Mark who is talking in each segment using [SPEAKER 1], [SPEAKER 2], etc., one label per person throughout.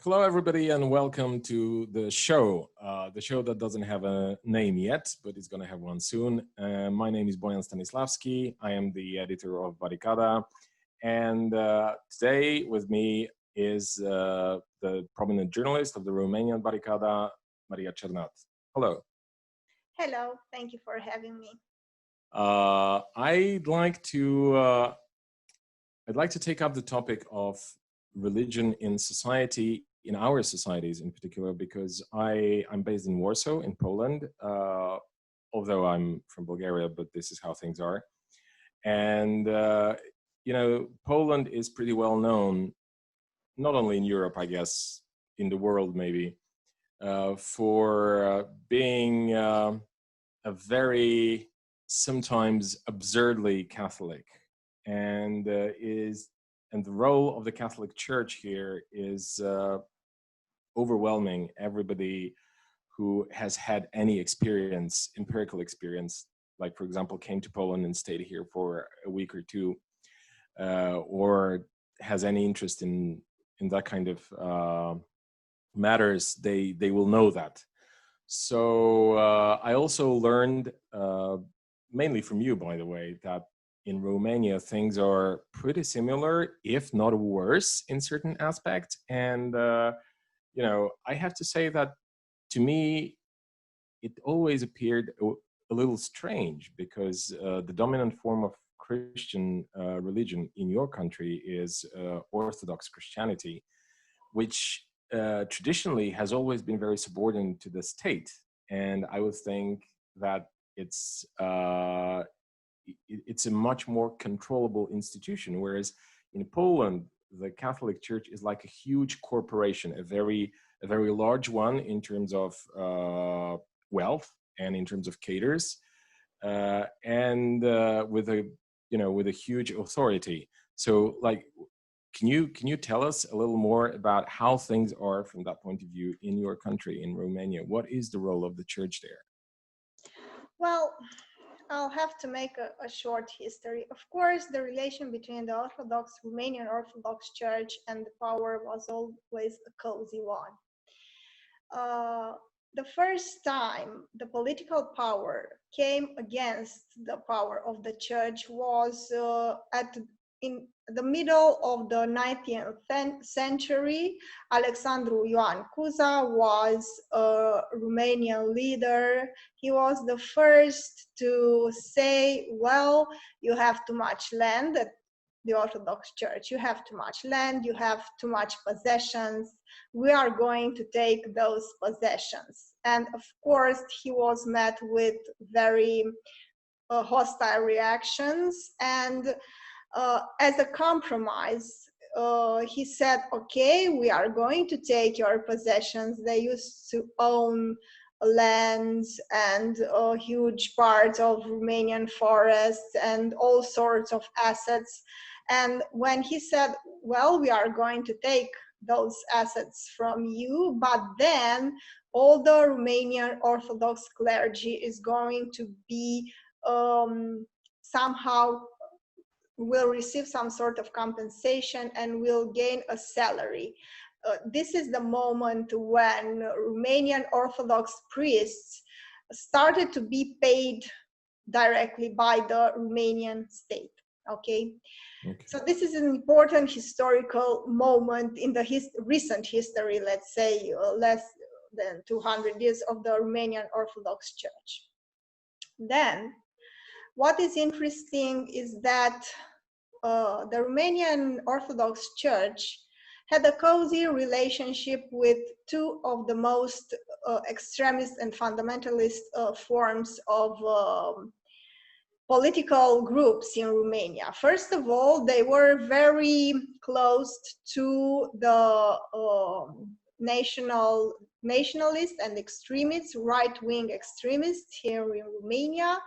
[SPEAKER 1] Hello, everybody, and welcome to the show. The show that doesn't have a name yet, but it's going to have one soon. My name is Boyan Stanislavski. I am the editor of Barricade. And today with me is the prominent journalist of the Romanian Barricade, Maria Cernat. Hello.
[SPEAKER 2] Hello, thank you for having me.
[SPEAKER 1] I'd like to take up the topic of religion in society, in our societies in particular, because I'm based in Warsaw, in Poland, although I'm from Bulgaria, but this is how things are. And, Poland is pretty well known, not only in Europe, I guess, in the world maybe, for being a very sometimes absurdly Catholic, and the role of the Catholic Church here is overwhelming. Everybody who has had any experience, empirical experience, like for example came to Poland and stayed here for a week or two, or has any interest in that kind of matters, they will know that. So I also learned, mainly from you, by the way, that in Romania things are pretty similar, if not worse, in certain aspects. And I have to say that to me, it always appeared a little strange, because the dominant form of Christian religion in your country is Orthodox Christianity, which traditionally has always been very subordinate to the state. And I would think that it's a much more controllable institution, whereas in Poland, the Catholic Church is like a huge corporation, a very large one in terms of wealth and in terms of caters, and with a huge authority. So, like, can you tell us a little more about how things are from that point of view in your country, in Romania? What is the role of the church there?
[SPEAKER 2] Well, I'll have to make a short history. Of course, the relation between the Romanian Orthodox Church and the power was always a cozy one. The first time the political power came against the power of the church was in the middle of the 19th century. Alexandru Ioan Cuza was a Romanian leader. He was the first to say, well, you have too much land at the Orthodox Church. You have too much land, you have too much possessions. We are going to take those possessions. And of course, he was met with very hostile reactions. And as a compromise, he said, okay, we are going to take your possessions. They used to own lands and huge parts of Romanian forests and all sorts of assets. And when he said, well, we are going to take those assets from you, but then all the Romanian Orthodox clergy is going to be somehow will receive some sort of compensation and will gain a salary. This is the moment when Romanian Orthodox priests started to be paid directly by the Romanian state. Okay. So this is an important historical moment in the recent history, let's say less than 200 years of the Romanian Orthodox Church. Then, what is interesting is that the Romanian Orthodox Church had a cozy relationship with two of the most extremist and fundamentalist forms of political groups in Romania. First of all, they were very close to the nationalist and extremists, right-wing extremists here in Romania.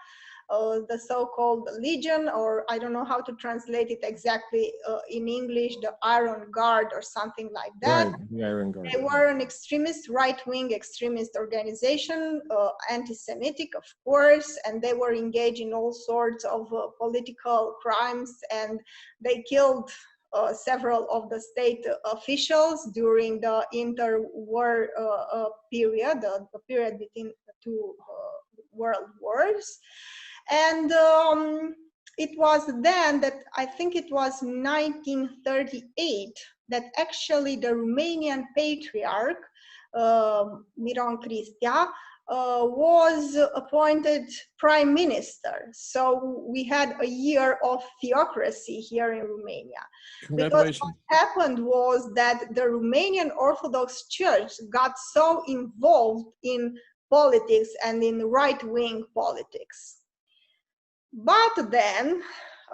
[SPEAKER 2] The so-called Legion, or I don't know how to translate it exactly in English, the Iron Guard or something like that.
[SPEAKER 1] Right, the Iron Guard.
[SPEAKER 2] They were an extremist, right-wing extremist organization, anti-Semitic, of course, and they were engaged in all sorts of political crimes, and they killed several of the state officials during the interwar period, the period between the two world wars. And it was then that, I think it was 1938, that actually the Romanian Patriarch, Miron Cristea, was appointed prime minister. So we had a year of theocracy here in Romania. Because what happened was that the Romanian Orthodox Church got so involved in politics and in right-wing politics. But then,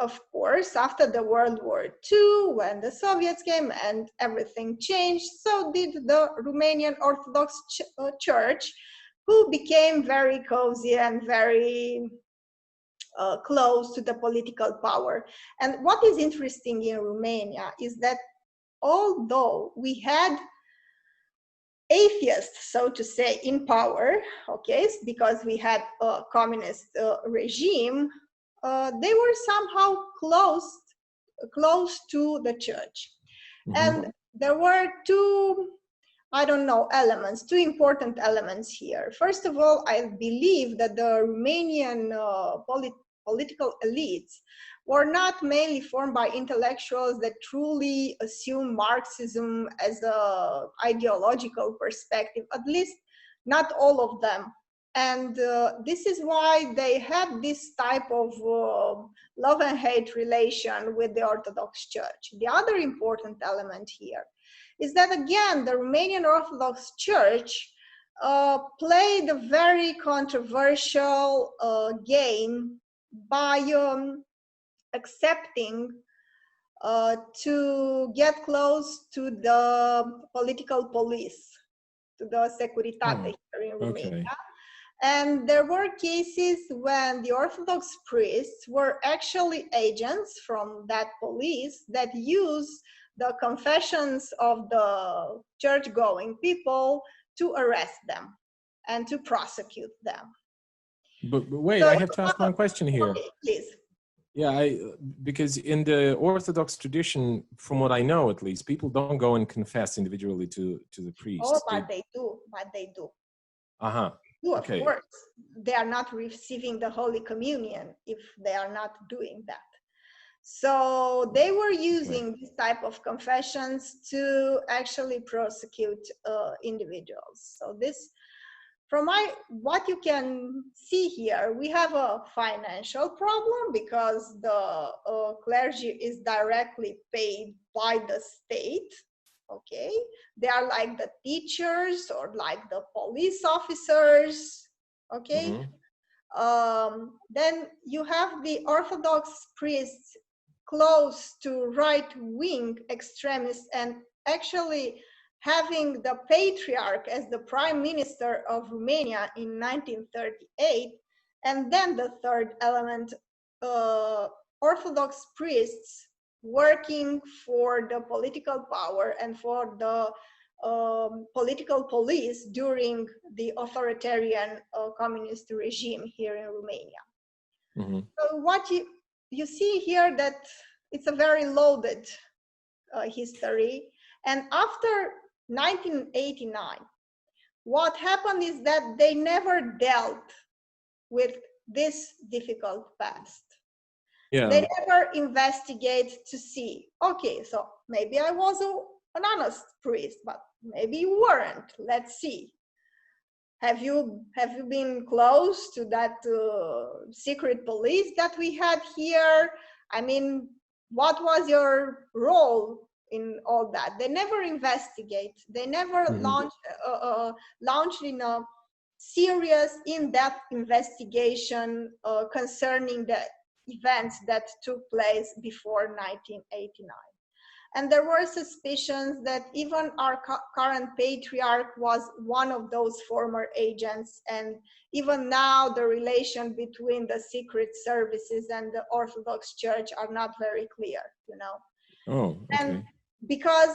[SPEAKER 2] of course, after the World War II, when the Soviets came and everything changed, so did the Romanian Orthodox Church, who became very cozy and very close to the political power. And what is interesting in Romania is that although we had atheists, so to say, in power, okay, because we had a communist regime, they were somehow close to the church. Mm-hmm. And there were two important elements here. First of all, I believe that the Romanian political elites were not mainly formed by intellectuals that truly assume Marxism as an ideological perspective, at least not all of them. And this is why they had this type of love and hate relation with the Orthodox Church. The other important element here is that, again, the Romanian Orthodox Church played a very controversial game by accepting to get close to the political police, to the Securitate here in Romania. Okay. And there were cases when the Orthodox priests were actually agents from that police that used the confessions of the church-going people to arrest them and to prosecute them.
[SPEAKER 1] But wait, so I have to ask one question here.
[SPEAKER 2] Okay, please.
[SPEAKER 1] Yeah, because in the Orthodox tradition, from what I know at least, people don't go and confess individually to the priest.
[SPEAKER 2] Oh, but they do.
[SPEAKER 1] Uh-huh.
[SPEAKER 2] Of course. They are not receiving the Holy Communion if they are not doing that. So they were using this type of confessions to actually prosecute individuals. So this, from what you can see here, we have a financial problem because the clergy is directly paid by the state. Okay, they are like the teachers or like the police officers. Okay, then you have the Orthodox priests close to right-wing extremists and actually having the Patriarch as the Prime Minister of Romania in 1938. And then the third element, Orthodox priests working for the political power and for the political police during the authoritarian communist regime here in Romania. Mm-hmm. So what you see here, that it's a very loaded history. And after 1989, what happened is that they never dealt with this difficult past. Yeah. They never investigate to see, okay, so maybe I was an honest priest, but maybe you weren't. Let's see. Have you been close to that secret police that we had here? I mean, what was your role in all that? They never investigate. They never launched in a serious, in-depth investigation concerning the events that took place before 1989. And there were suspicions that even our current patriarch was one of those former agents. And even now, the relation between the secret services and the Orthodox Church are not very clear, you know.
[SPEAKER 1] Oh, okay.
[SPEAKER 2] And because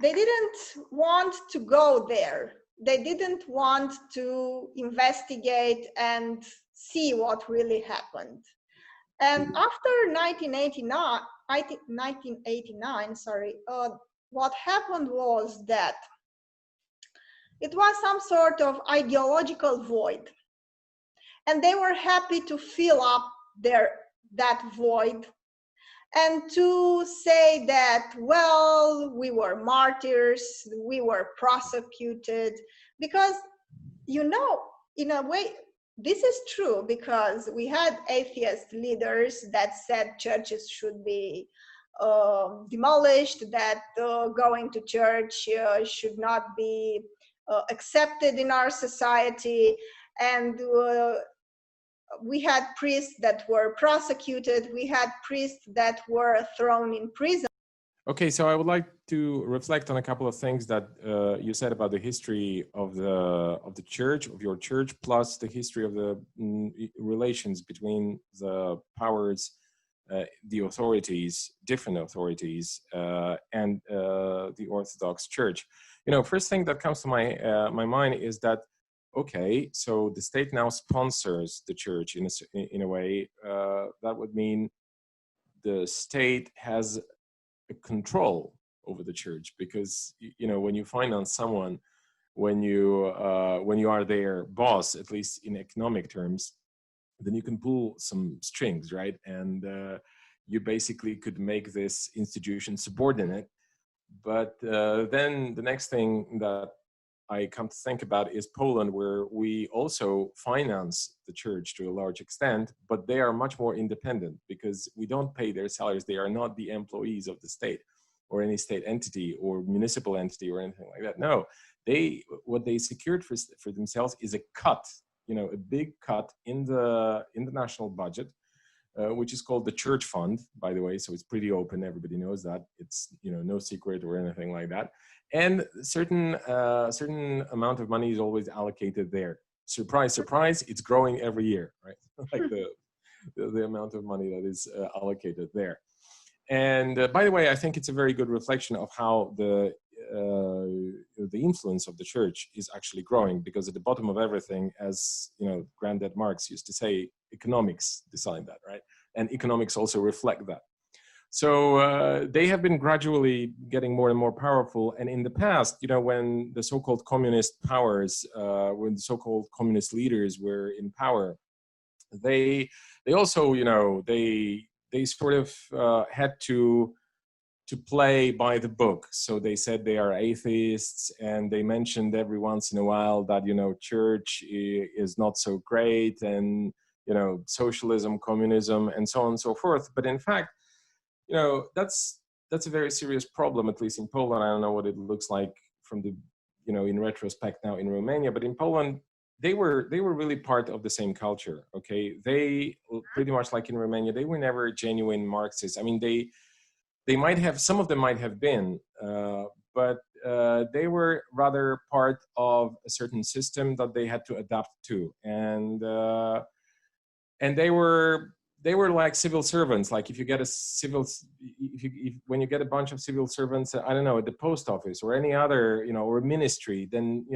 [SPEAKER 2] they didn't want to go there. They didn't want to investigate and see what really happened. And after 1989, what happened was that it was some sort of ideological void. And they were happy to fill up that void and to say that, well, we were martyrs, we were prosecuted, because, in a way, this is true, because we had atheist leaders that said churches should be demolished, that going to church should not be accepted in our society, and we had priests that were prosecuted, we had priests that were thrown in prison.
[SPEAKER 1] Okay, so I would like to reflect on a couple of things that you said about the history of the church, of your church, plus the history of the relations between the powers, the authorities, different authorities, and the Orthodox Church. First thing that comes to my mind is that, okay, so the state now sponsors the church in a way. That would mean the state has a control over the church, because when you finance someone, when you are their boss, at least in economic terms, then you can pull some strings, right? And you basically could make this institution subordinate. But then the next thing that I come to think about is Poland, where we also finance the church to a large extent, but they are much more independent because we don't pay their salaries. They are not the employees of the state or any state entity or municipal entity or anything like that. No, what they secured for themselves is a cut, a big cut in the national budget, which is called the church fund, by the way. So it's pretty open. Everybody knows that. It's no secret or anything like that. And certain amount of money is always allocated there. Surprise, surprise! It's growing every year, right? Like the amount of money that is allocated there. And by the way, I think it's a very good reflection of how the influence of the church is actually growing, because at the bottom of everything, as Granddad Marx used to say, economics decide that, right? And economics also reflect that. So they have been gradually getting more and more powerful. And in the past, when the so-called communist powers, when the so-called communist leaders were in power, they also, they sort of had to play by the book. So they said they are atheists, and they mentioned every once in a while that, church is not so great, and, socialism, communism, and so on and so forth. But in fact, that's a very serious problem, at least in Poland. I don't know what it looks like from the, in retrospect now in Romania, but in Poland, they were really part of the same culture. Okay, they pretty much like in Romania, they were never genuine Marxists. I mean, they might have, some of them might have been, but they were rather part of a certain system that they had to adapt to, and they were like civil servants. Like if you get when you get a bunch of civil servants, I don't know, at the post office or any other, or ministry, then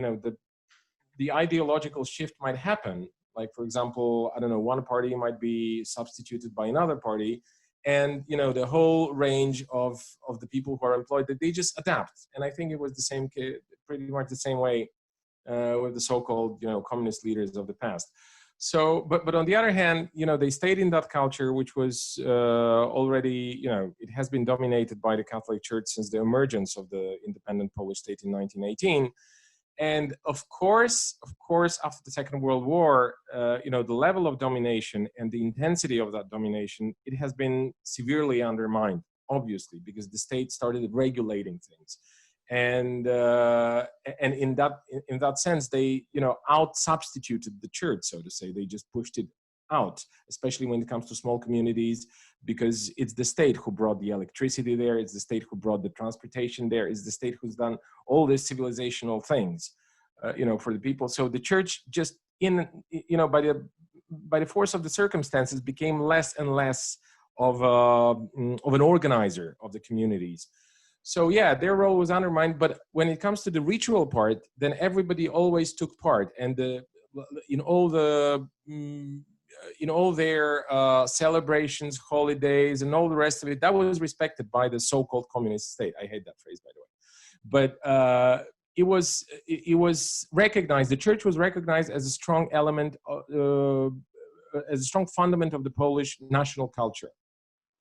[SPEAKER 1] the ideological shift might happen. Like, for example, I don't know, one party might be substituted by another party, and the whole range of the people who are employed, that they just adapt. And I think it was pretty much the same way with the so-called communist leaders of the past. So, but on the other hand, they stayed in that culture, which was already, it has been dominated by the Catholic Church since the emergence of the independent Polish state in 1918. And of course, after the Second World War, the level of domination and the intensity of that domination, it has been severely undermined, obviously, because the state started regulating things. And in that sense, they out substituted the church, so to say. They just pushed it out, especially when it comes to small communities, because it's the state who brought the electricity there, it's the state who brought the transportation there, it's the state who's done all these civilizational things, for the people. So the church just by the force of the circumstances became less and less of an organizer of the communities. So yeah, their role was undermined. But when it comes to the ritual part, then everybody always took part, and in all the in all their celebrations, holidays, and all the rest of it, that was respected by the so-called communist state. I hate that phrase, by the way. But it was recognized. The church was recognized as a strong element, as a strong fundament of the Polish national culture,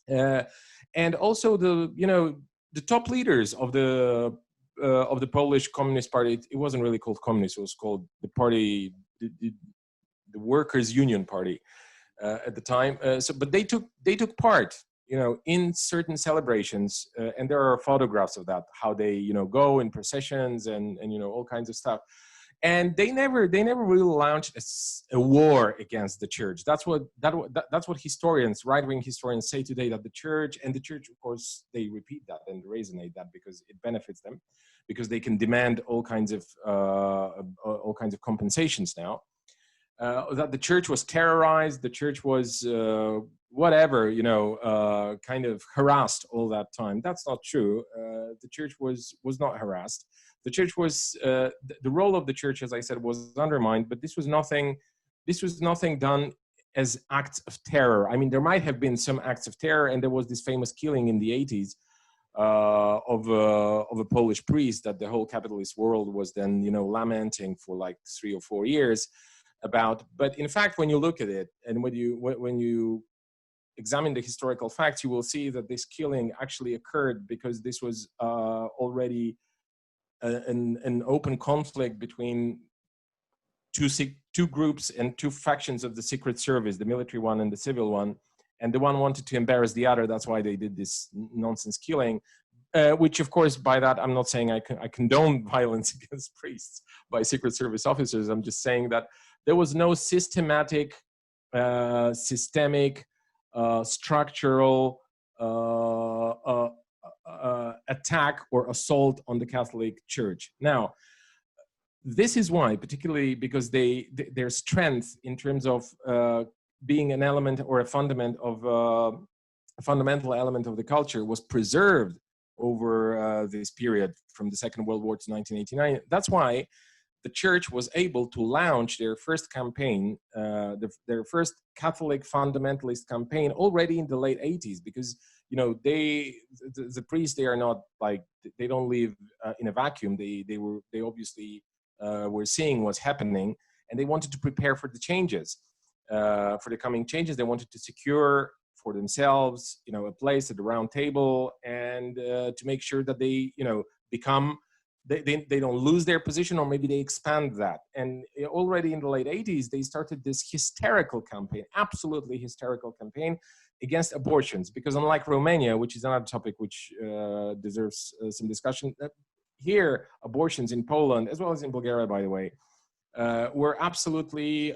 [SPEAKER 1] and also the top leaders of the Polish Communist Party. It wasn't really called communist; it was called the party, the Workers' Union Party at the time. But they took part, in certain celebrations, and there are photographs of that, how they, go in processions and all kinds of stuff. And they never really launched a war against the church. That's what historians, right-wing historians, say today, that the church, of course, they repeat that and resonate that because it benefits them, because they can demand all kinds of compensations now. That the church was terrorized, the church was kind of harassed all that time. That's not true. The church was not harassed. The church was the role of the church, as I said, was undermined. But this was nothing done as acts of terror. I mean, there might have been some acts of terror, and there was this famous killing in the 80s of a Polish priest that the whole capitalist world was then lamenting for like 3 or 4 years about. But in fact, when you look at it and when you examine the historical facts, you will see that this killing actually occurred because this was already an open conflict between two groups and two factions of the Secret Service, the military one and the civil one, and the one wanted to embarrass the other. That's why they did this nonsense killing, which, of course, by that, I'm not saying I condone violence against priests by Secret Service officers. I'm just saying that there was no systemic, structural attack or assault on the Catholic Church. Now, this is why, particularly because their strength in terms of being an element or a fundamental element of the culture was preserved over this period from the Second World War to 1989. That's why the church was able to launch their first campaign, their first Catholic fundamentalist campaign, already in the late 80s, because the priests, they are not like, they don't live in a vacuum. They obviously were seeing what's happening, and they wanted to prepare for the changes, for the coming changes. They wanted to secure for themselves, a place at the round table, and to make sure that they, become. They don't lose their position, or maybe they expand that. And already in the late 80s, they started this hysterical campaign, absolutely hysterical campaign against abortions. Because unlike Romania, which is another topic which deserves some discussion, here abortions in Poland, as well as in Bulgaria, by the way, were absolutely,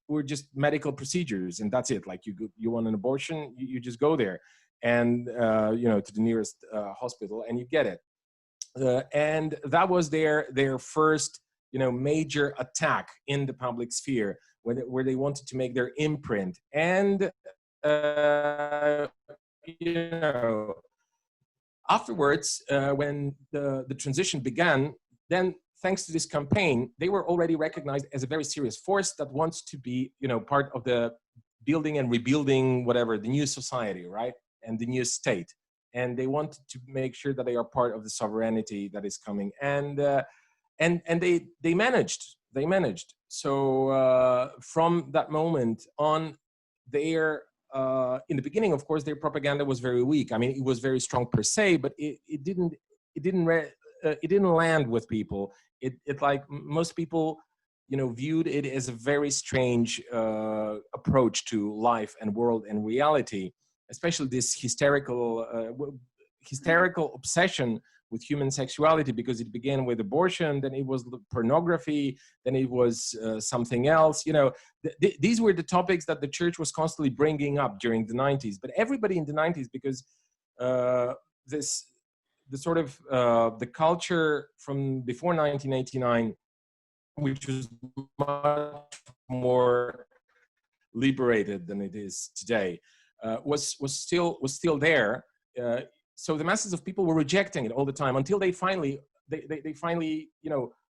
[SPEAKER 1] were just medical procedures, and that's it. Like you want an abortion, you just go there, and to the nearest hospital, and you get it. And that was their first, major attack in the public sphere, where they wanted to make their imprint. And afterwards, when the transition began, then thanks to this campaign, they were already recognized as a very serious force that wants to be, part of the building and rebuilding, whatever, the new society, right, and the new state. And they wanted to make sure that they are part of the sovereignty that is coming, and they managed. They managed. So from that moment on, their in the beginning, of course, their propaganda was very weak. I mean, it was very strong per se, but it didn't land with people. It like most people, viewed it as a very strange approach to life and world and reality. Especially this hysterical obsession with human sexuality, because it began with abortion, then it was pornography, then it was something else. These were the topics that the church was constantly bringing up during the 90s. But everybody in the 90s, because the culture from before 1989, which was much more liberated than it is today, was still there. So the masses of people were rejecting it all the time until they finally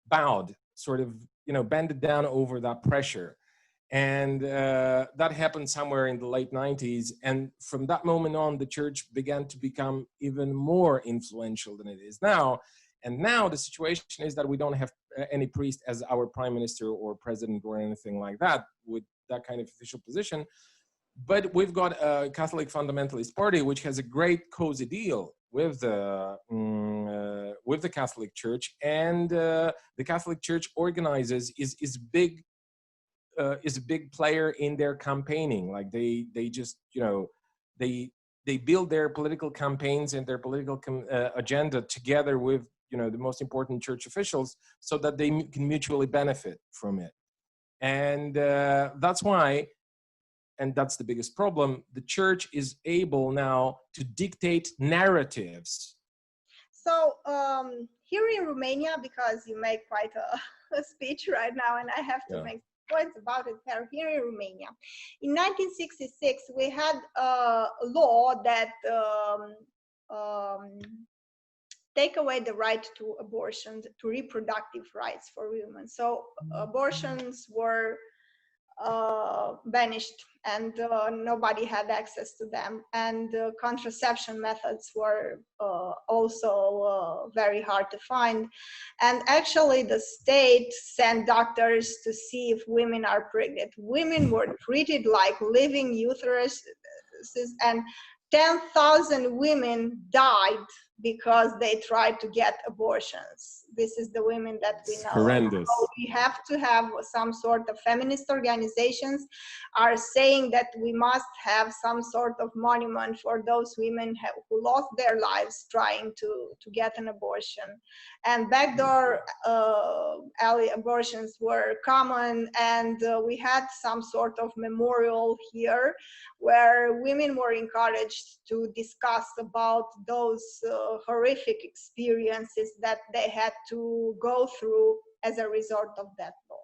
[SPEAKER 1] bowed, sort of, bended down over that pressure. And that happened somewhere in the late 90s. And from that moment on, the church began to become even more influential than it is now. And now the situation is that we don't have any priest as our prime minister or president or anything like that with that kind of official position. But we've got a Catholic fundamentalist party which has a great cozy deal with the Catholic Church, and the Catholic Church organizes is a big player in their campaigning. Like they just, you know, they build their political campaigns and their political agenda together with, you know, the most important church officials, so that they can mutually benefit from it. And that's why, and that's the biggest problem, the church is able now to dictate narratives.
[SPEAKER 2] So here in Romania, because you make quite a speech right now, and I have to make points about it here in Romania. In 1966, we had a law that take away the right to abortion, to reproductive rights for women. So abortions were banished, and nobody had access to them, and contraception methods were also very hard to find. And actually the state sent doctors to see if women are pregnant. Women were treated like living uteruses, and 10,000 women died because they tried to get abortions. This is the women that we know.
[SPEAKER 1] Horrendous.
[SPEAKER 2] So we have to have some sort of feminist organizations are saying that we must have some sort of monument for those women who lost their lives trying to get an abortion. And backdoor alley abortions were common, and we had some sort of memorial here where women were encouraged to discuss about those horrific experiences that they had to go through as a result of that law.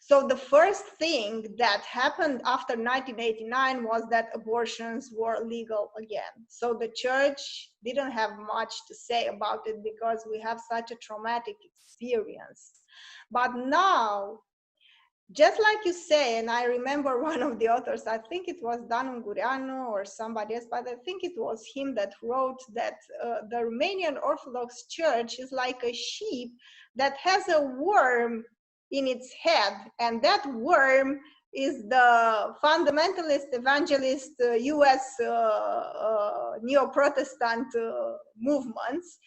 [SPEAKER 2] So the first thing that happened after 1989 was that abortions were legal again. So the church didn't have much to say about it because we have such a traumatic experience. But now, just like you say, and I remember one of the authors, I think it was Dan Ungureanu or somebody else, but I think it was him that wrote that the Romanian Orthodox Church is like a sheep that has a worm in its head, and that worm is the fundamentalist evangelist US neo-Protestant movements,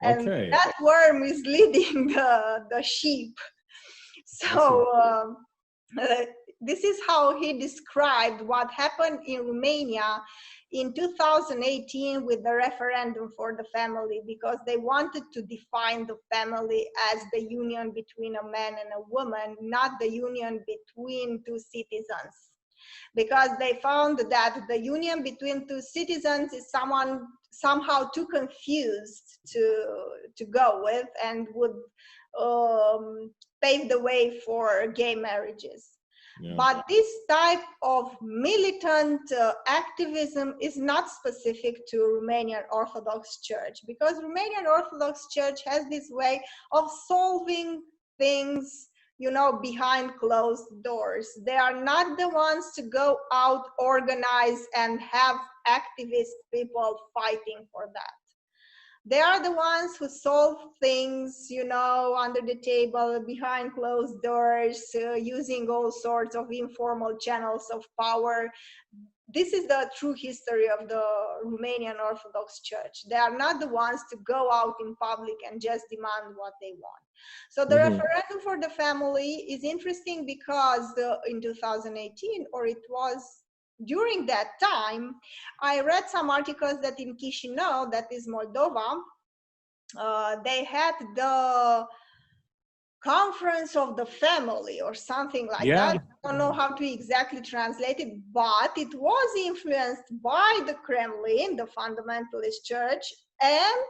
[SPEAKER 2] and that worm is leading the sheep. So this is how he described what happened in Romania in 2018 with the referendum for the family, because they wanted to define the family as the union between a man and a woman, not the union between two citizens. Because they found that the union between two citizens is somehow too confused to go with, and would pave the way for gay marriages. Yeah. But this type of militant activism is not specific to Romanian Orthodox Church, because Romanian Orthodox Church has this way of solving things, you know, behind closed doors. They are not the ones to go out, organize, and have activist people fighting for that. They are the ones who solve things, you know, under the table, behind closed doors, using all sorts of informal channels of power. This is the true history of the Romanian Orthodox Church. They are not the ones to go out in public and just demand what they want. So the referendum for the family is interesting because in 2018, or it was during that time, I read some articles that in Chisinau, that is Moldova, they had the conference of the family or something like that. I don't know how to exactly translate it, but it was influenced by the Kremlin, the fundamentalist church, and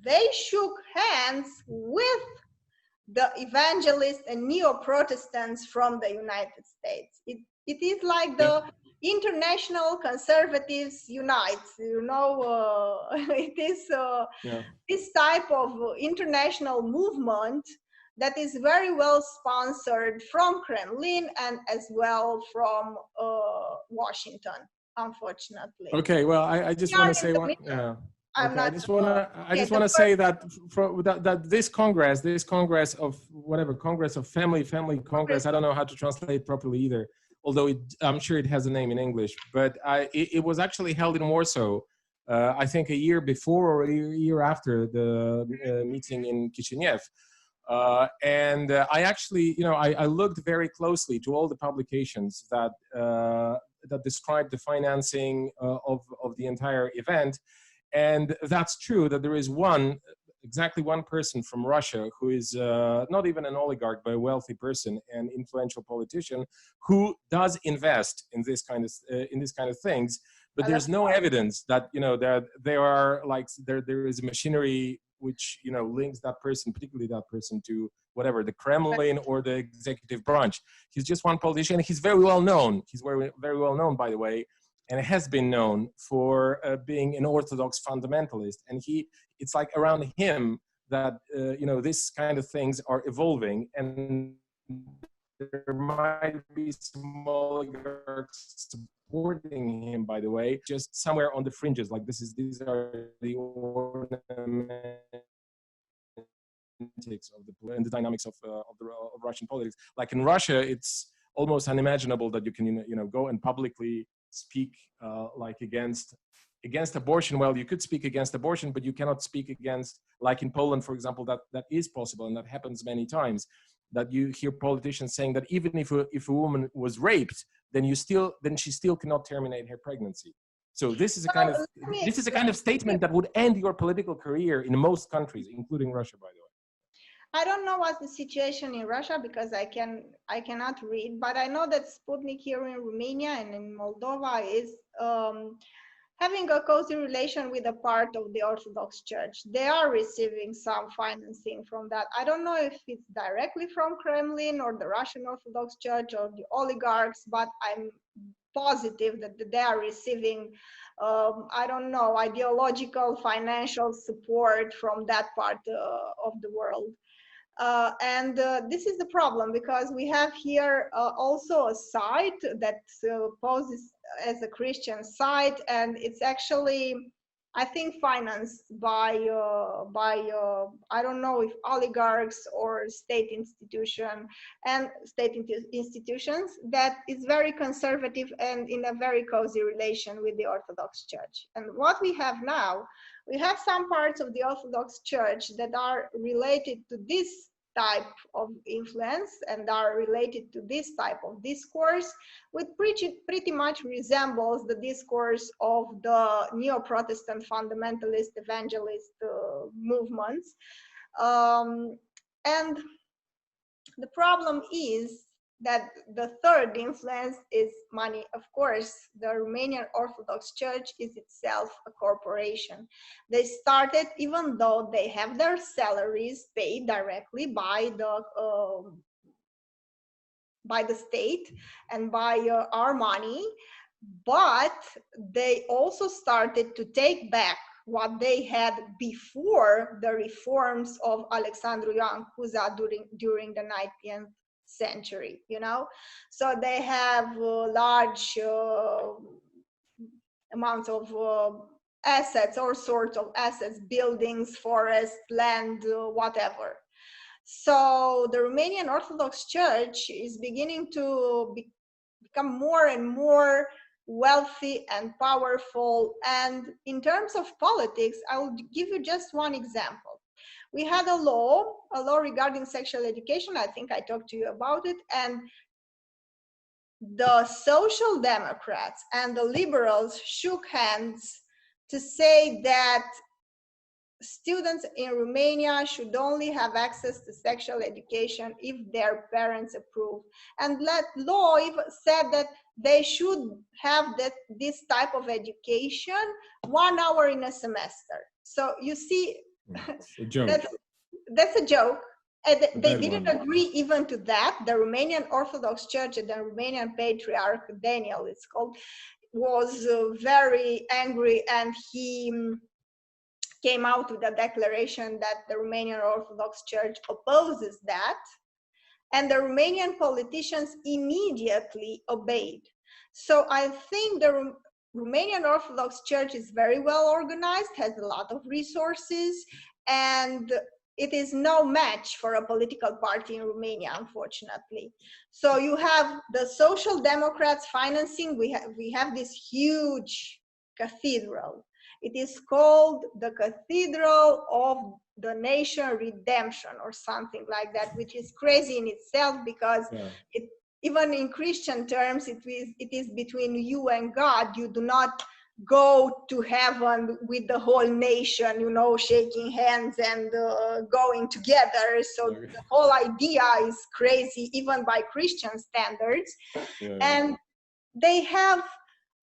[SPEAKER 2] they shook hands with the evangelists and neo-Protestants from the United States. It is like the international conservatives unite, you know, it is this type of international movement that is very well sponsored from Kremlin and as well from Washington, unfortunately.
[SPEAKER 1] Okay, well, I just want to say one. Yeah. Okay, I just want to say that that this Congress of whatever, Congress of Family Congress, I don't know how to translate properly either, although I'm sure it has a name in English, but it was actually held in Warsaw, I think a year before or a year after the meeting in Kishinev. And I actually, I looked very closely to all the publications that that describe the financing of the entire event. And that's true that there is exactly one person from Russia who is not even an oligarch, but a wealthy person and influential politician who does invest in this kind of things. But there's no evidence that that there is a machinery which links that person, particularly that person, to whatever, the Kremlin or the executive branch. He's just one politician. He's very well known. He's very well known, by the way, and has been known for being an Orthodox fundamentalist. And it's like around him that this kind of things are evolving, and there might be some oligarchs supporting him, by the way, just somewhere on the fringes. Like these are the ornamentics of the dynamics of Russian politics. Like in Russia, it's almost unimaginable that you can go and publicly speak like against abortion. Well, you could speak against abortion, but you cannot speak against, like in Poland, for example, that is possible, and that happens many times. That you hear politicians saying that even if a woman was raped, then she still cannot terminate her pregnancy. So this is a kind of statement that would end your political career in most countries, including Russia, by the way.
[SPEAKER 2] I don't know what's the situation in Russia because I cannot read, but I know that Sputnik here in Romania and in Moldova is having a cozy relation with a part of the Orthodox Church. They are receiving some financing from that. I don't know if it's directly from Kremlin or the Russian Orthodox Church or the oligarchs, but I'm positive that they are receiving, I don't know, ideological, financial support from that part of the world. And this is the problem, because we have here also a site that poses as a Christian site, and it's actually, I think, financed by I don't know if oligarchs or state institutions that is very conservative and in a very cozy relation with the Orthodox Church. And what we have now, we have some parts of the Orthodox Church that are related to this type of influence and are related to this type of discourse, which pretty much resembles the discourse of the neo-Protestant fundamentalist evangelist movements. And the problem is that the third influence is money. Of course, the Romanian Orthodox Church is itself a corporation. They started, even though they have their salaries paid directly by the state and by our money, but they also started to take back what they had before the reforms of Alexandru Ioan Cuza during the 19th century, so they have large amounts of assets, all sorts of assets, buildings, forests, land, whatever. So the Romanian Orthodox Church is beginning to become more and more wealthy and powerful. And in terms of politics, I will give you just one example. We had a law regarding sexual education. I think I talked to you about it. And the Social Democrats and the liberals shook hands to say that students in Romania should only have access to sexual education if their parents approve. And that law even said that they should have this type of education 1 hour in a semester. So you see, that's a joke. And they didn't agree even to that. The Romanian Orthodox Church and the Romanian Patriarch, Daniel it's called, was very angry, and he came out with a declaration that the Romanian Orthodox Church opposes that, and the Romanian politicians immediately obeyed. So I think the Romanian Orthodox Church is very well organized, has a lot of resources, and it is no match for a political party in Romania, unfortunately. So you have the Social Democrats financing, we have this huge cathedral. It is called the Cathedral of the Nation Redemption or something like that, which is crazy in itself because even in Christian terms, it is between you and God. You do not go to heaven with the whole nation, you know, shaking hands and going together. So the whole idea is crazy, even by Christian standards. And they have,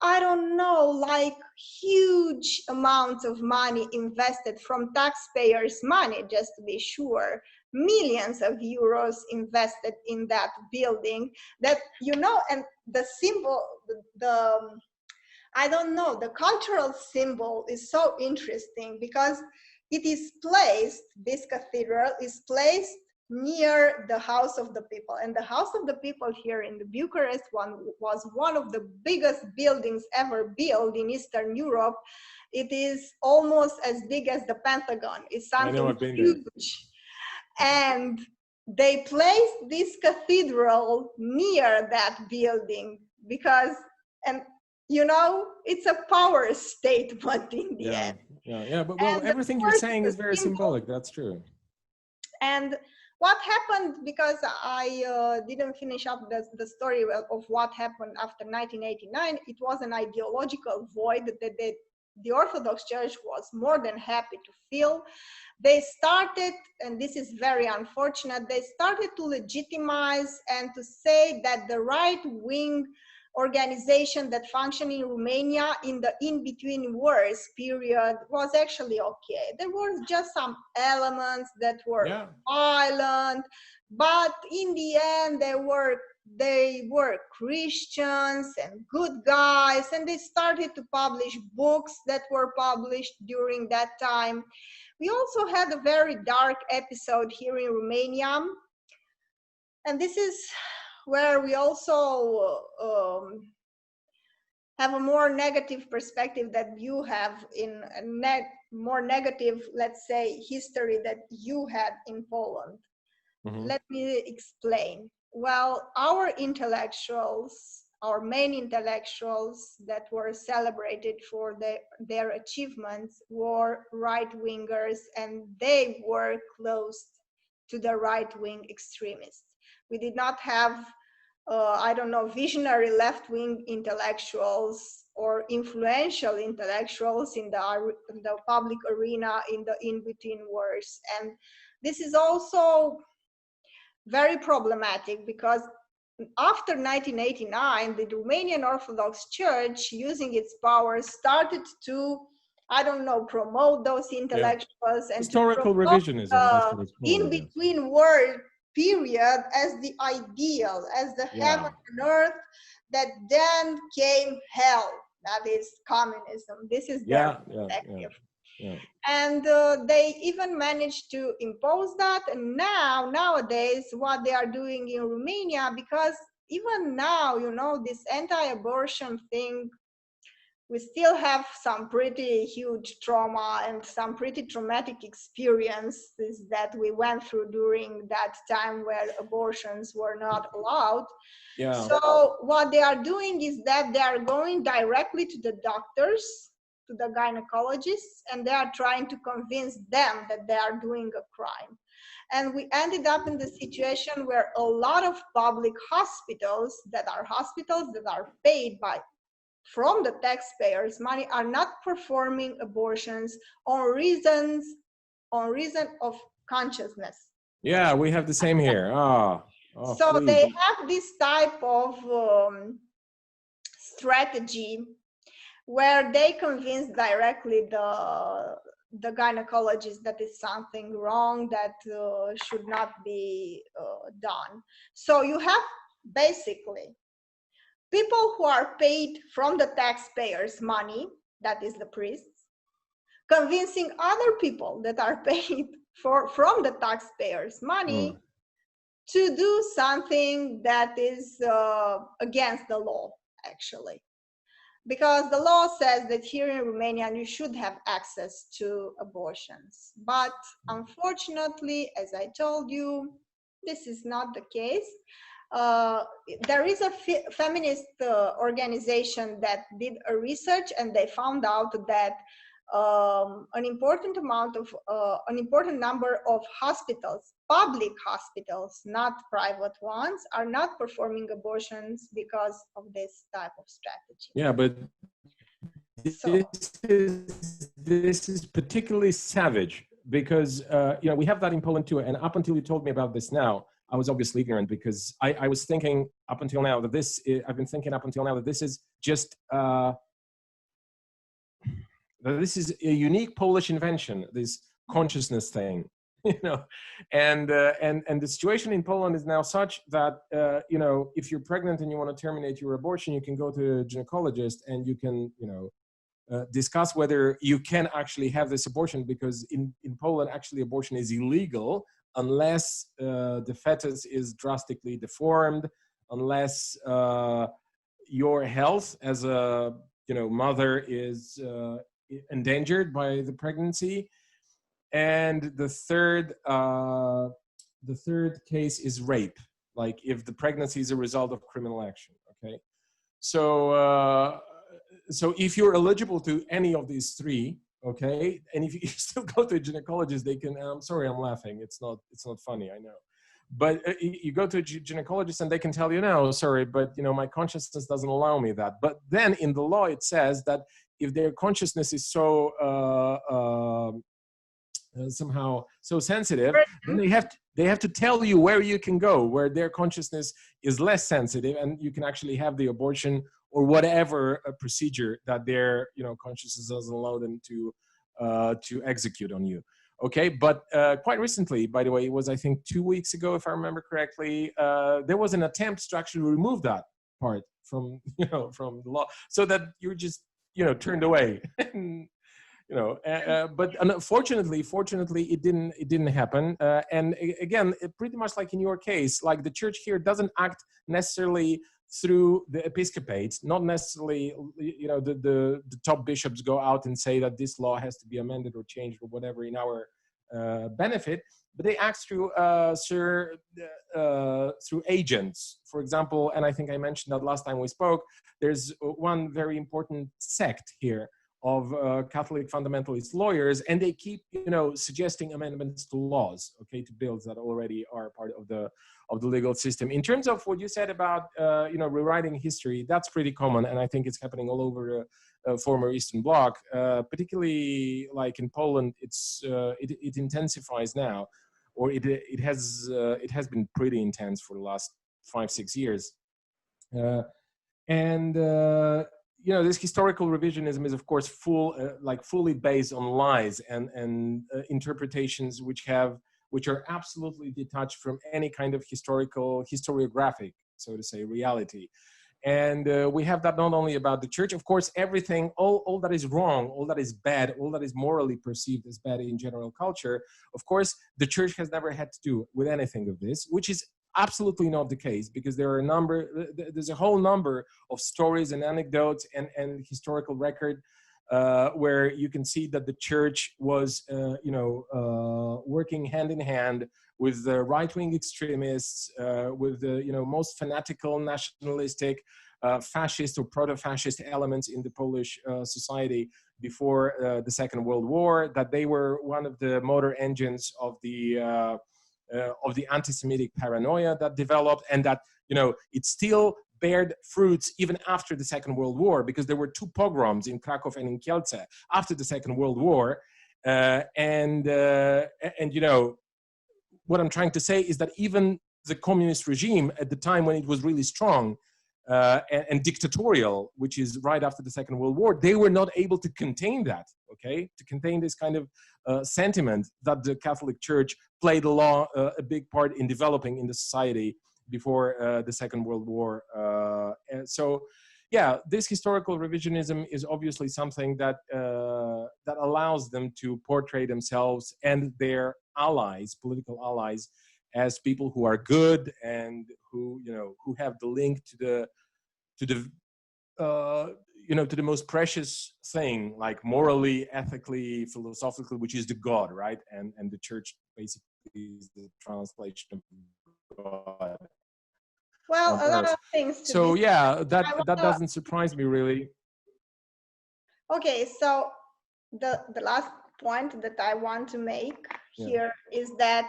[SPEAKER 2] I don't know, like huge amounts of money invested from taxpayers' money, just to be sure. Millions of euros invested in that building that, you know, and the symbol, I don't know, the cultural symbol is so interesting because it is placed, this cathedral is placed near the House of the People. And the House of the People here in the Bucharest was one of the biggest buildings ever built in Eastern Europe. It is almost as big as the Pentagon. It's something huge. And they placed this cathedral near that building because, and you know, it's a power statement in the end.
[SPEAKER 1] But well, everything you're saying is very symbolic. That's true.
[SPEAKER 2] And what happened, because I didn't finish up the story of what happened after 1989, it was an ideological void that the Orthodox Church was more than happy to fill. They started, and this is very unfortunate, they started to legitimize and to say that the right-wing organization that functioned in Romania in the in-between wars period was actually okay. There were just some elements that were violent, but in the end they were Christians and good guys, and they started to publish books that were published during that time. We also had a very dark episode here in Romania, and this is where we also have a more negative perspective that you have in a more negative, let's say, history that you had in Poland. Let me explain. Well, our intellectuals, our main intellectuals that were celebrated for their achievements were right-wingers, and they were close to the right-wing extremists. We did not have, I don't know, visionary left-wing intellectuals or influential intellectuals in the public arena in the in-between wars. And this is also very problematic because after 1989, the Romanian Orthodox Church, using its powers, started to, I don't know, promote those intellectuals and
[SPEAKER 1] historical revisionism.
[SPEAKER 2] In-between war period as the ideal, as the heaven and earth, that then came hell, that is communism. This is their perspective. And they even managed to impose that. And nowadays, what they are doing in Romania, because even now, you know, this anti-abortion thing, we still have some pretty huge trauma and some pretty traumatic experiences that we went through during that time where abortions were not allowed. So what they are doing is that they are going directly to the doctors, to the gynecologists, and they are trying to convince them that they are doing a crime. And we ended up in the situation where a lot of public hospitals that are paid from the taxpayers' money are not performing abortions on reason of consciousness.
[SPEAKER 1] Yeah, we have the same here.
[SPEAKER 2] So please. They have this type of strategy where they convince directly the gynecologist that is something wrong that should not be done. So you have basically people who are paid from the taxpayers' money, that is the priests, convincing other people that are paid from the taxpayers' money to do something that is against the law, actually. Because the law says that here in Romania you should have access to abortions. But unfortunately, as I told you, this is not the case. There is a feminist organization that did a research, and they found out that an important number of hospitals, public hospitals, not private ones, are not performing abortions because of this type of strategy.
[SPEAKER 1] Yeah, but this is particularly savage because you know, we have that in Poland too. And up until you told me about this now, I was obviously ignorant because I was thinking up until now that I've been thinking up until now that this is just this is a unique Polish invention, this consciousness thing, you know, and the situation in Poland is now such that you know, if you're pregnant and you want to terminate your abortion, you can go to a gynecologist and you can, you know, discuss whether you can actually have this abortion, because in Poland actually abortion is illegal unless the fetus is drastically deformed, unless your health as a, you know, mother is endangered by the pregnancy. And the third case is rape, like if the pregnancy is a result of criminal action. Okay, so so if you're eligible to any of these three, okay, and if you still go to a gynecologist, they can, I'm sorry, I'm laughing, it's not funny, I know, but you go to a gynecologist and they can tell you, no, sorry, but you know, my consciousness doesn't allow me that. But then in the law it says that if their consciousness is so somehow so sensitive, then they have to tell you where you can go, where their consciousness is less sensitive, and you can actually have the abortion or whatever procedure that their, you know, consciousness doesn't allow them to execute on you. Okay, but quite recently, by the way, it was, I think 2 weeks ago, if I remember correctly, there was an attempt to actually remove that part from, you know, from the law, so that you're just, you know, turned away. You know, but unfortunately, fortunately, it didn't happen. And again, pretty much like in your case, like the church here doesn't act necessarily through the episcopate, not necessarily, you know, the top bishops go out and say that this law has to be amended or changed or whatever in our benefit, but they act through through agents, for example. And I think I mentioned that last time we spoke. There's one very important sect here of Catholic fundamentalist lawyers, and they keep, you know, suggesting amendments to laws, okay, to bills that already are part of the legal system. In terms of what you said about you know, rewriting history, that's pretty common, and I think it's happening all over the former Eastern Bloc, particularly like in Poland. It intensifies now, or it has been pretty intense for the last 5-6 years, and you know, this historical revisionism is, of course, fully based on lies and interpretations which are absolutely detached from any kind of historiographic, so to say, reality. And we have that not only about the church, of course, everything, all that is wrong, all that is bad, all that is morally perceived as bad in general culture, of course, the church has never had to do with anything of this, which is absolutely not the case, because there's a whole number of stories and anecdotes and historical record where you can see that the church was, you know, working hand in hand with the right-wing extremists, with the, you know, most fanatical, nationalistic, fascist or proto-fascist elements in the Polish society before the Second World War, that they were one of the motor engines of the anti-Semitic paranoia that developed, and that, you know, it still bared fruits even after the Second World War, because there were 2 pogroms in Krakow and in Kielce after the Second World War, and you know, what I'm trying to say is that even the communist regime at the time when it was really strong and dictatorial, which is right after the Second World War, they were not able to contain that, okay? To contain this kind of sentiment that the Catholic Church played a big part in developing in the society before the Second World War. And so, yeah, this historical revisionism is obviously something that that allows them to portray themselves and their allies, political allies, as people who are good and who, you know, who have the link to the you know, to the most precious thing, like morally, ethically, philosophically, which is the God, right? And the church basically is the translation of God
[SPEAKER 2] Well,
[SPEAKER 1] on
[SPEAKER 2] a lot
[SPEAKER 1] earth.
[SPEAKER 2] of things to
[SPEAKER 1] So
[SPEAKER 2] this.
[SPEAKER 1] yeah,
[SPEAKER 2] I
[SPEAKER 1] that
[SPEAKER 2] wanna,
[SPEAKER 1] doesn't surprise me really.
[SPEAKER 2] okay, so the last point that I want to make
[SPEAKER 1] Yeah.
[SPEAKER 2] here is that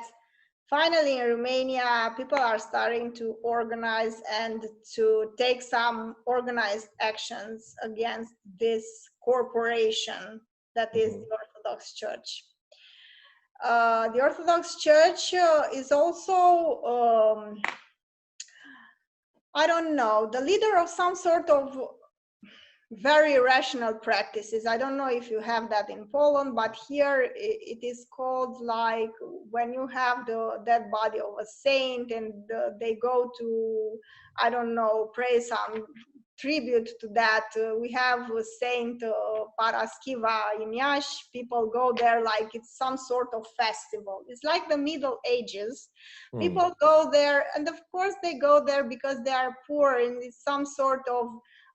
[SPEAKER 2] finally in Romania, people are starting to organize and to take some organized actions against this corporation that is the Orthodox Church. The Orthodox Church is also, I don't know, the leader of some sort of very irrational practices. I don't know if you have that in Poland, but here it is called, like, when you have the dead body of a saint and they go to, I don't know, pray some tribute to that. We have Saint Paraskiva in Iași. People go there like it's some sort of festival. It's like the Middle Ages. People go there, and of course they go there because they are poor, and it's some sort of,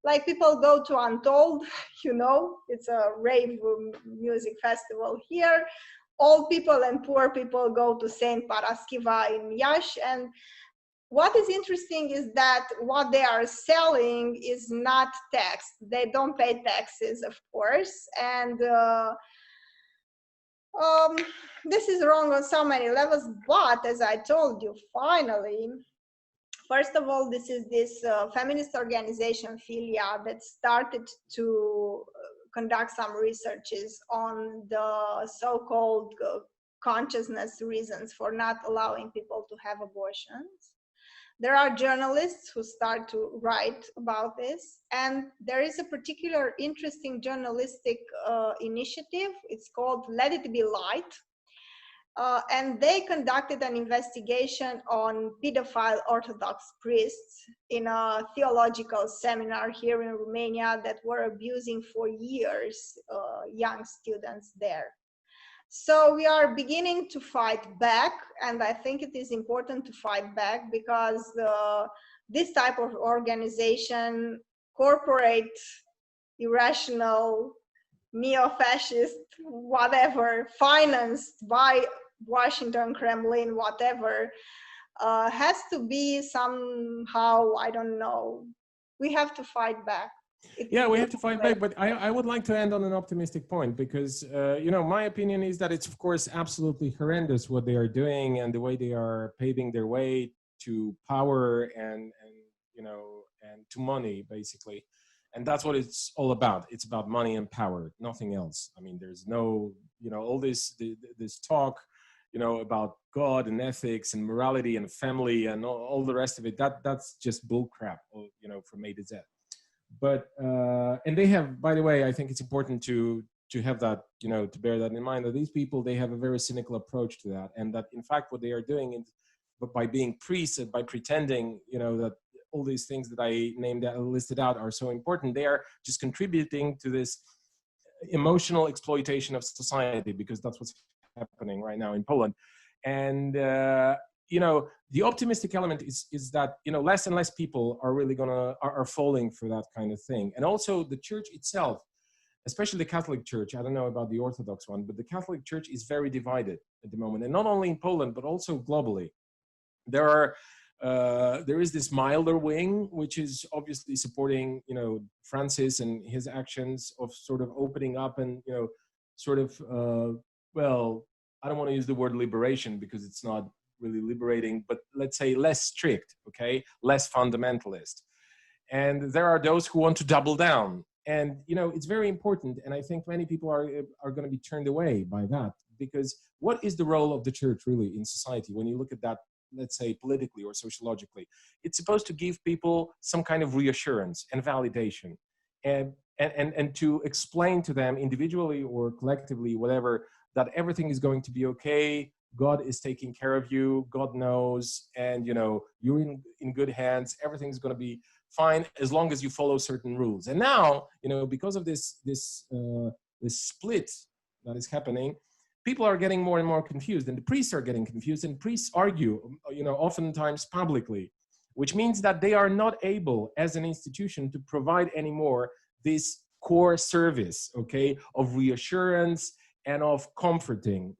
[SPEAKER 2] like, people go to Untold, you know, it's a rave music festival here. Old people and poor people go to Saint Paraskiva in Iași. And what is interesting is that what they are selling is not taxed. They don't pay taxes, of course. And this is wrong on so many levels. But as I told you, finally, first of all, this is this feminist organization, Filia, that started to conduct some researches on the so-called consciousness reasons for not allowing people to have abortions. There are journalists who start to write about this, and there is a particular interesting journalistic initiative. It's called Let It Be Light. And they conducted an investigation on pedophile Orthodox priests in a theological seminar here in Romania that were abusing for years young students there. So we are beginning to fight back, and I think it is important to fight back because this type of organization, corporate, irrational, neo-fascist, whatever, financed by Washington, Kremlin, whatever, has to be somehow, I don't know, we have to fight back.
[SPEAKER 1] Yeah, we have to fight back, but I would like to end on an optimistic point because, you know, my opinion is that it's, of course, absolutely horrendous what they are doing and the way they are paving their way to power and you know, and to money, basically. And that's what it's all about. It's about money and power, nothing else. I mean, there's no, you know, all this talk, you know, about God and ethics and morality and family and all the rest of it. That's just bull crap, you know, from A to Z. But and they have, by the way, I think it's important to have that, you know, to bear that in mind, that these people, they have a very cynical approach to that, and that in fact what they are doing is, but by being priests and by pretending, you know, that all these things that I named listed out are so important, they are just contributing to this emotional exploitation of society, because that's what's happening right now in Poland. And you know, the optimistic element is that, you know, less and less people are really are falling for that kind of thing. And also the church itself, especially the Catholic Church, I don't know about the Orthodox one, but the Catholic Church is very divided at the moment, and not only in Poland but also globally. There is this milder wing, which is obviously supporting, you know, Francis and his actions of sort of opening up and, you know, sort of, well, I don't want to use the word liberation because it's not really liberating, but let's say less strict, okay, less fundamentalist. And there are those who want to double down. And, you know, it's very important. And I think many people are going to be turned away by that, because what is the role of the church really in society? When you look at that, let's say politically or sociologically, it's supposed to give people some kind of reassurance and validation, and to explain to them individually or collectively, whatever, that everything is going to be okay. God is taking care of you. God knows, and, you know, you're in good hands. Everything's going to be fine as long as you follow certain rules. And now, you know, because of this split that is happening, people are getting more and more confused, and the priests are getting confused, and priests argue, oftentimes publicly, which means that they are not able as an institution to provide anymore this core service, okay, of reassurance and of comforting,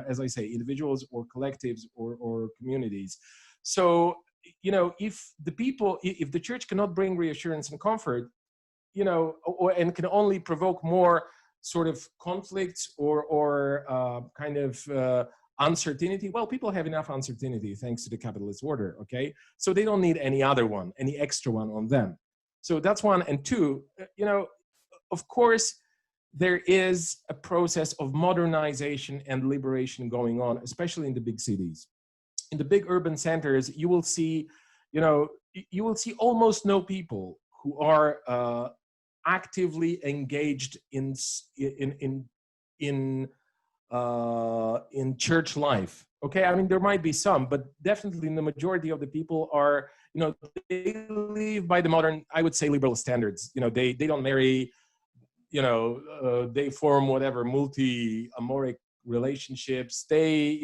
[SPEAKER 1] as I say, individuals or collectives or communities. So, if the church cannot bring reassurance and comfort, and can only provoke more sort of conflicts or uncertainty. Well, people have enough uncertainty thanks to the capitalist order, okay? So they don't need any other one, any extra one on them. So that's one. And two, of course, there is a process of modernization and liberation going on, especially in the big cities. In the big urban centers, you will see almost no people who are actively engaged in church life. Okay, I mean, there might be some, but definitely the majority of the people are, they live by the modern, I would say, liberal standards. They don't marry, they form whatever multi-amoric relationships. They,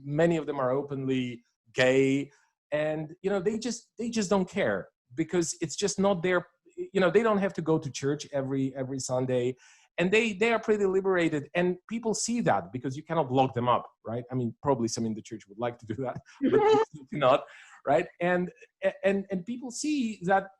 [SPEAKER 1] many of them are openly gay, and they just don't care, because it's just not their, they don't have to go to church every Sunday, and they are pretty liberated, and people see that, because you cannot lock them up, right? I mean, probably some in the church would like to do that, but not, right? And people see that,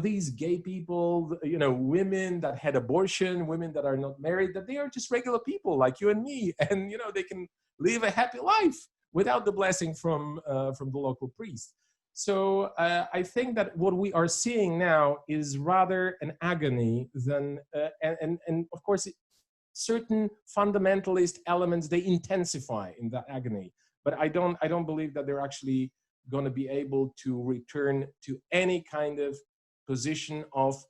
[SPEAKER 1] these gay people, women that had abortion, women that are not married, that they are just regular people like you and me, and they can live a happy life without the blessing from the local priest. So I think that what we are seeing now is rather an agony than, and of course, certain fundamentalist elements, they intensify in that agony. But I don't believe that they're actually going to be able to return to any kind of position of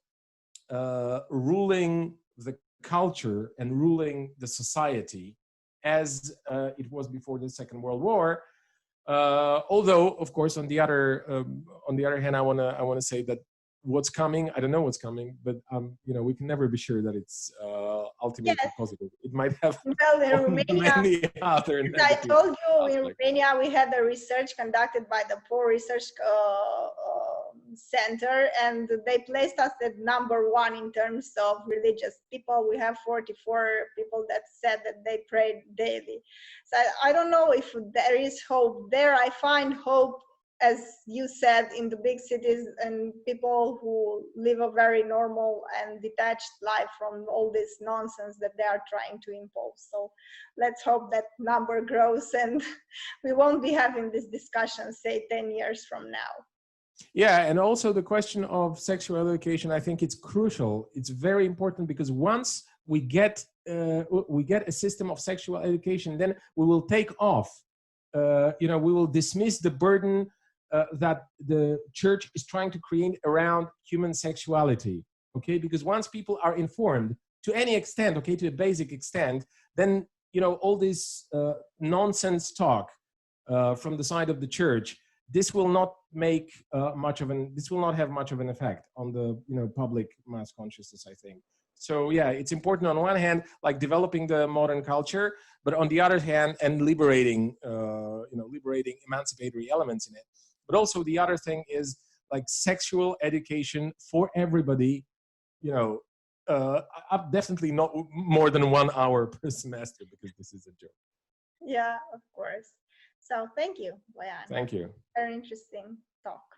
[SPEAKER 1] ruling the culture and ruling the society as it was before the Second World War. Although, of course, on the other hand, I wanna say that what's coming, I don't know what's coming, but we can never be sure that it's ultimately positive. It might have
[SPEAKER 2] in Romania,
[SPEAKER 1] many other
[SPEAKER 2] I told you,
[SPEAKER 1] aspects.
[SPEAKER 2] in Romania we had a research conducted by the Poor Research Center, and they placed us at #1 in terms of religious people. We have 44 people that said that they prayed daily. So I don't know if there is hope there. I find hope, as you said, in the big cities and people who live a very normal and detached life from all this nonsense that they are trying to impose. So let's hope that number grows and we won't be having this discussion, say, 10 years from now.
[SPEAKER 1] Yeah, and also the question of sexual education, I think it's crucial. It's very important, because once we get a system of sexual education, then we will take off. We will dismiss the burden that the church is trying to create around human sexuality. Okay, because once people are informed to any extent, okay, to a basic extent, then all this nonsense talk from the side of the church, this will not make this will not have much of an effect on the public mass consciousness, I think. So yeah, it's important on one hand, like developing the modern culture, but on the other hand, and liberating emancipatory elements in it. But also the other thing is like sexual education for everybody. Definitely not more than 1 hour per semester, because this is a joke.
[SPEAKER 2] Yeah, of course. So thank you, Boyan.
[SPEAKER 1] Thank you.
[SPEAKER 2] Very interesting talk.